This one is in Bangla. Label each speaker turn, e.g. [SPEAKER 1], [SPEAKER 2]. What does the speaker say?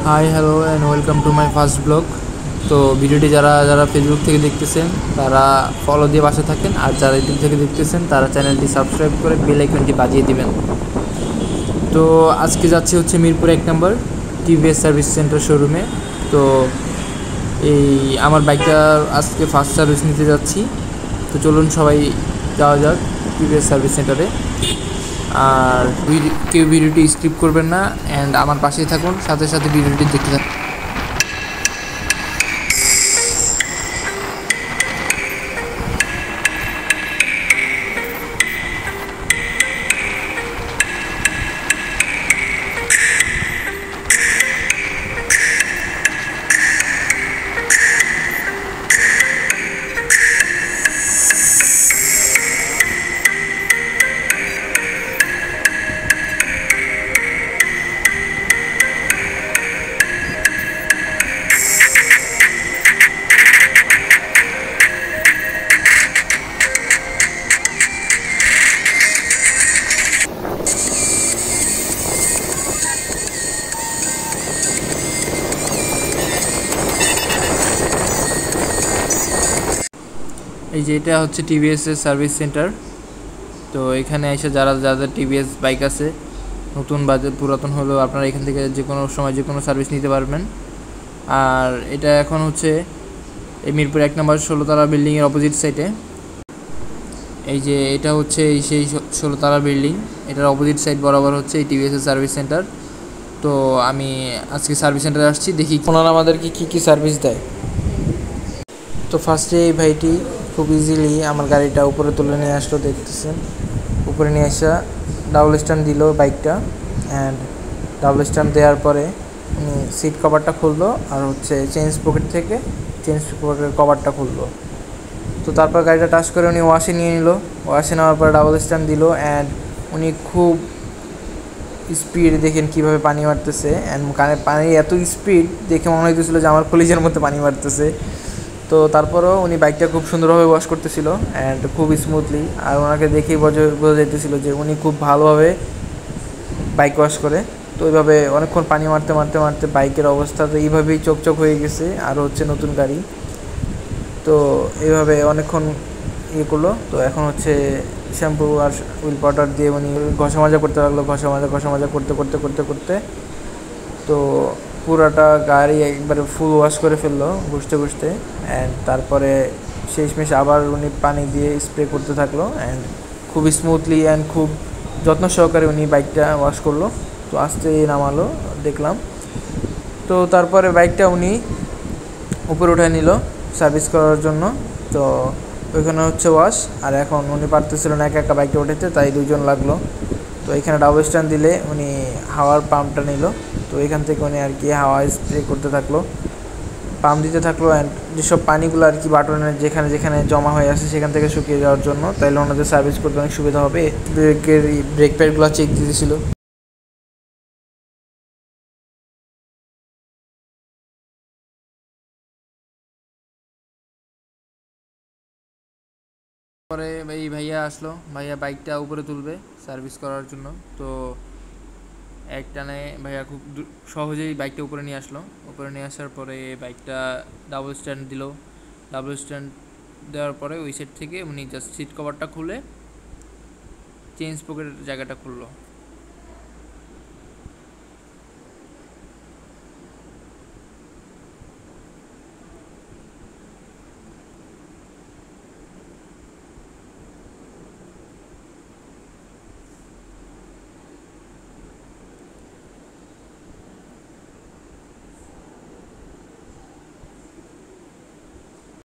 [SPEAKER 1] Hi hello and welcome to my first blog. তো ভিডিওটি যারা যারা ফেসবুক থেকে দেখতেছেন তারা ফলো দিয়ে পাশে থাকেন, আর যারা ইউটিউব থেকে দেখতেছেন তারা চ্যানেলটি সাবস্ক্রাইব করে বেল আইকনটি বাজিয়ে দিবেন। তো আজকে যাচ্ছি হচ্ছে মিরপুর 1 নম্বর টিভিএস সার্ভিস সেন্টার শোরুমে। তো এই আমার বাইকটা আজকে ফার্স্ট সার্ভিস নিতে যাচ্ছি। তো চলুন সবাই যাওয়া যাক টিভিএস সার্ভিস সেন্টারে। আর কেউ ভিডিওটি স্কিপ করবেন না, অ্যান্ড আমার পাশেই থাকুন, সাথে সাথে ভিডিওটি দেখতে থাকুন। এই যে এটা হচ্ছে টিভিএসের সার্ভিস সেন্টার। তো এখানে এসে যাদের টিভিএস বাইক আছে, নতুন বা পুরাতন হলেও আপনারা এখান থেকে যে কোনো সময় যে কোনো সার্ভিস নিতে পারবেন। আর এটা এখন হচ্ছে এই মিরপুর 1 নম্বর 16 তলা বিল্ডিংয়ের অপোজিট সাইডে। এই যে এটা হচ্ছে সেই 16 তলা বিল্ডিং, এটার অপোজিট সাইড বরাবর হচ্ছে এই টিভিএসের সার্ভিস সেন্টার। তো আমি আজকে সার্ভিস সেন্টারে আসছি, দেখি ওনারা আমাদেরকে কী সার্ভিস দেয়। তো ফার্স্টে এই ভাইটি খুব ইজিলি আমার গাড়িটা উপরে তুলে নিয়ে আসলো, দেখতেছেন। উপরে নিয়ে আসা ডাবল স্ট্যান্ড দিল বাইকটা, অ্যান্ড ডাবল স্ট্যান্ড দেওয়ার পরে উনি সিট কভারটা খুললো, আর হচ্ছে চেঞ্জ পকেটের কভারটা খুললো। তো তারপর গাড়িটা টাচ করে উনি ওয়াশে নিয়ে নিল। ওয়াশে নেওয়ার পর ডাবল স্ট্যান্ড দিল, অ্যান্ড উনি খুব স্পিড দেখেন কীভাবে পানি মারতেছে, অ্যান্ড পানি এত স্পিড দেখে মনে হইতেছিলো যে আমার কলিজের মধ্যে পানি মারতেছে। তো তারপরেও উনি বাইকটা খুব সুন্দরভাবে ওয়াশ করতেছিল, অ্যান্ড খুব স্মুথলি। আর ওনাকে দেখেই বোঝা যাইতেছিল যে উনি খুব ভালোভাবে বাইক ওয়াশ করে। তো ওইভাবে অনেকক্ষণ পানি মারতে মারতে মারতে বাইকের অবস্থা তো এইভাবেই চকচক হয়ে গেছে, আর হচ্ছে নতুন গাড়ি। তো এইভাবে অনেকক্ষণ করলো। তো এখন হচ্ছে শ্যাম্পু আর হুইল পাউডার দিয়ে উনি ঘষা মাজা করতে লাগলো, ঘষা মাজা করতে করতে করতে করতে তো পুরাটা গাড়ি একবারে ফুল ওয়াশ করে ফেললো ঘষতে। অ্যান্ড তারপরে শেষমেশ আবার উনি পানি দিয়ে স্প্রে করতে থাকলো, অ্যান্ড খুব স্মুথলি অ্যান্ড খুব যত্ন সহকারে উনি বাইকটা ওয়াশ করলো। তো আস্তে নামালো দেখলাম। তো তারপরে বাইকটা উনি উপরে উঠায় নিল সার্ভিস করার জন্য। তো ওইখানে হচ্ছে ওয়াশ, আর এখন উনি পারতেছিল না একা বাইকটা উঠাতে, তাই দুজন লাগলো। তো এখানে ডাবল স্ট্যান্ড দিলে উনি হাওয়ার পাম্পটা নিল। তো এখান থেকে উনি আর কি হাওয়া স্প্রে করতে থাকলো, পাম্প দিতে থাকলো, অ্যান্ড যেসব পানিগুলো আর কি বাটনের যেখানে যেখানে জমা হয়ে আছে সেখান থেকে শুকিয়ে যাওয়ার জন্য, তাইলে ওনাদের সার্ভিস করতে অনেক সুবিধা হবে। ব্রেক প্যাডগুলো চেক দিতেছিল। পরে এই ভাইয়া আসলো, ভাইয়া বাইকটা উপরে তুলবে সার্ভিস করার জন্য। তো এক টানে ভাইয়া খুব সহজেই বাইকটা উপরে নিয়ে আসলো। উপরে নিয়ে আসার পরে বাইকটা ডাবল স্ট্যান্ড দিল। ডাবল স্ট্যান্ড দেওয়ার পরে ওই সাইড থেকে উনি জাস্ট সিট কভারটা খুলে চেঞ্জ পকেটের জায়গাটা খুললো।